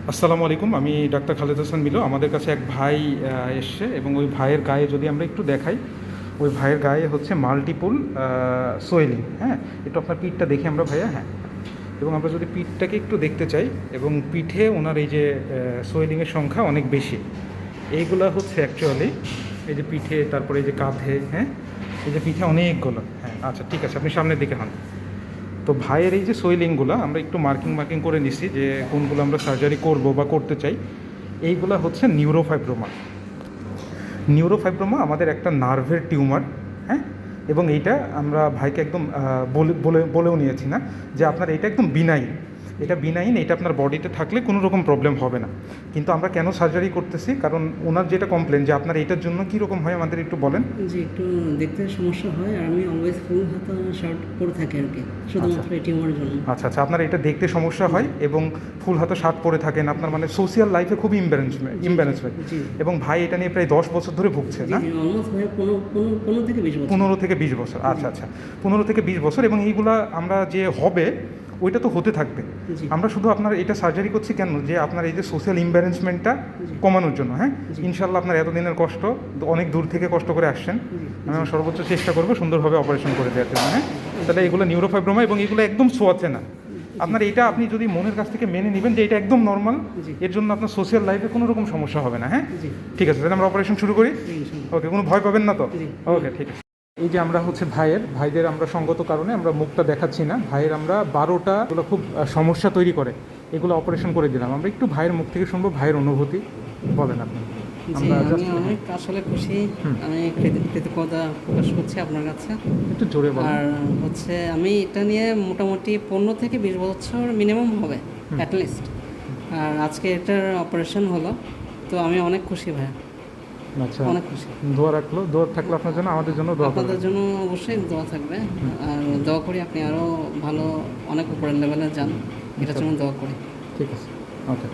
আসসালামু আলাইকুম। আমি ডাক্তার খালেদ হাসান মিলু। আমাদের কাছে এক ভাই এসছে এবং ওই ভাইয়ের গায়ে যদি আমরা একটু দেখাই, ওই ভাইয়ের গায়ে হচ্ছে মাল্টিপল সোয়েলিং। হ্যাঁ, একটু আপনার পিঠটা দেখি আমরা ভাইয়া। হ্যাঁ, এবং আমরা যদি পিঠটাকে একটু দেখতে চাই, এবং পিঠে ওনার এই যে সোয়েলিংয়ের সংখ্যা অনেক বেশি। এইগুলা হচ্ছে অ্যাকচুয়ালি এই যে পিঠে, তারপরে এই যে কাঁধে, হ্যাঁ, এই যে পিঠে অনেকগুলো। হ্যাঁ, আচ্ছা ঠিক আছে, আপনি সামনের দিকে হন। তো ভাইয়ের এই যে সোয়েলিংগুলো আমরা একটু মার্কিং করে নিছি যে কোনগুলো আমরা সার্জারি করব বা করতে চাই। এইগুলা হচ্ছে নিউরোফাইব্রোমা। নিউরোফাইব্রোমা আমাদের একটা নার্ভের টিউমার। হ্যাঁ, এবং এইটা আমরা ভাইকে একদম বলেও নিয়েছি না যে আপনার এটা একদম বিনাইন, এটা বিনাইন, এটা আপনার বডিতে থাকলে কোনো রকম প্রবলেম হবে না। কিন্তু আমরা কেন সার্জারি করতেছি, কারণ ওনার যেটা কমপ্লেন যে আপনার এইটার জন্য কীরকম হয় আমাদের একটু বলেন। জি, একটু দেখতে সমস্যা হয়, আর আমি অলওয়েজ ফুল হাতা শার্ট পরে থাকি আর কি, শুধুমাত্র এই টিউমারের জন্য। আচ্ছা আচ্ছা, আপনার এটা দেখতে সমস্যা হয় এবং ফুল হাতা শার্ট পরে থাকেন, আপনার মানে সোশ্যাল লাইফে খুবই ইমব্যালেন্স হয়। এবং ভাই এটা নিয়ে প্রায় 10 বছর ধরে ভুগছে না? অলমোস্ট ভাই 15 থেকে 20 বছর। 15 থেকে 20 বছর। আচ্ছা আচ্ছা, 15 থেকে 20 বছর। এবং এইগুলা আমরা যে হবে ওইটা তো হতে থাকবে। আমরা শুধু আপনার এটা সার্জারি করছি কেন, যে আপনার এই যে সোশ্যাল ইমব্যালেন্সমেন্টটা কমানোর জন্য। হ্যাঁ, ইনশাল্লাহ আপনার এতদিনের কষ্ট, অনেক দূর থেকে কষ্ট করে আসছেন, আমি আমার সর্বোচ্চ চেষ্টা করবো সুন্দরভাবে অপারেশন করে দেওয়ার জন্য। হ্যাঁ, তাহলে এগুলো নিউরোফাইব্রোমা এবং এগুলো একদম ছোঁয়াচ্ছে না। আপনার এটা আপনি যদি মনের কাছ থেকে মেনে নেবেন যে এটা একদম নর্মাল, এর জন্য আপনার সোশ্যাল লাইফে কোনো রকম সমস্যা হবে না। হ্যাঁ, ঠিক আছে, তাহলে আমরা অপারেশন শুরু করি। ওকে, কোনো ভয় পাবেন না তো? ওকে, ঠিক আছে। এই যে আমরা হচ্ছে ভাইদের আমরা সঙ্গত কারণে আমরা মুখটা দেখাচ্ছি না। ভাইয়ের আমরা 12টা এগুলো খুব সমস্যা তৈরি করে, এগুলো অপারেশন করে দিলাম। আমরা একটু ভাইয়ের মুখ থেকে শুনবো ভাইয়ের অনুভূতি। বলেন আপনি। আমি অনেক আসলে খুশি, আমি কৃতজ্ঞতা প্রকাশ করছি আপনার কাছে। একটু জোরে বলেন। আর হচ্ছে আমি এটা নিয়ে মোটামুটি 15 থেকে 20 বছর মিনিমাম হবে অ্যাটলিস্ট। আর আজকে এটার অপারেশন হলো, তো আমি অনেক খুশি ভাই। আচ্ছা, অনেক খুশি। দোয়া থাকলো আপনার জন্য, আমাদের জন্য দোয়া আপনাদের জন্য অবশ্যই দোয়া থাকবে। আর দোয়া করি আপনি আরও ভালো, অনেক উপরের লেভেলে যান, এটার জন্য দোয়া করি। ঠিক আছে, ওকে।